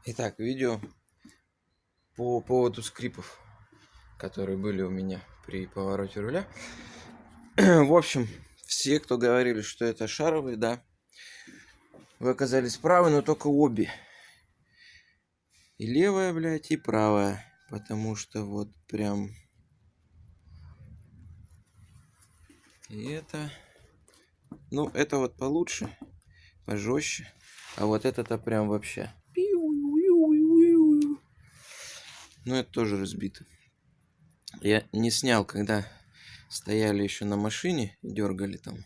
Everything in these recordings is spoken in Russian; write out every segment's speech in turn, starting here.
Итак, видео по поводу скрипов, которые были у меня при повороте руля. В общем, все, кто говорили, что это шаровые, да, вы оказались правы, но только обе. И левая, блядь, и правая. Потому что вот прям... И это... Ну, это вот получше, пожестче. А вот это-то прям вообще... Ну, это тоже разбито. Я не снял, когда стояли еще на машине и дергали там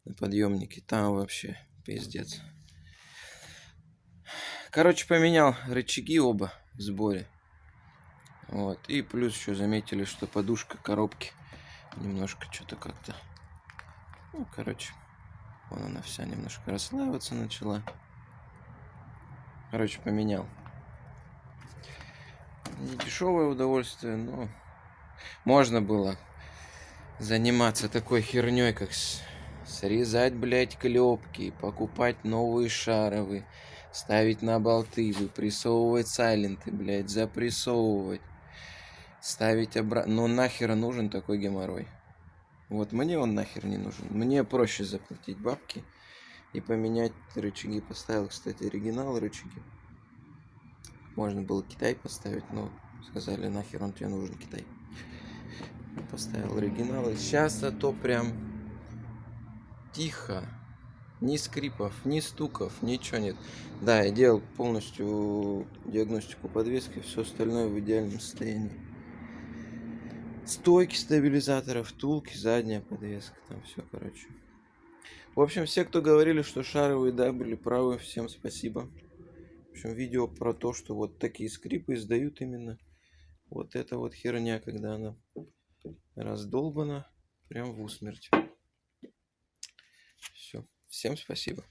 на подъемнике. Там вообще пиздец. Короче, поменял рычаги оба в сборе. Вот. И плюс еще заметили, что подушка коробки немножко что-то как-то... Ну, короче, вон она вся немножко расслаиваться начала. Короче, поменял. Не дешевое удовольствие, но можно было заниматься такой херней, как срезать, блядь, клепки, покупать новые шаровые, ставить на болты, выпрессовывать сайленты, блядь, запрессовывать, ставить обратно. Ну нахер нужен такой геморрой? Вот мне он нахер не нужен. Мне проще заплатить бабки и поменять рычаги. Поставил, кстати, оригинал рычаги. Можно было Китай поставить, но сказали, нахер он тебе нужен, Китай. Поставил оригиналы. Сейчас то прям тихо. Ни скрипов, ни стуков, ничего нет. Да, я делал полностью диагностику подвески, все остальное в идеальном состоянии. Стойки стабилизаторов, втулки, задняя подвеска, там все, короче. В общем, все, кто говорили, что шаровые, да, были правы, всем спасибо. В общем, видео про то, что вот такие скрипы издают именно вот эта вот херня, когда она раздолбана прям в усмерть. Все. Всем спасибо.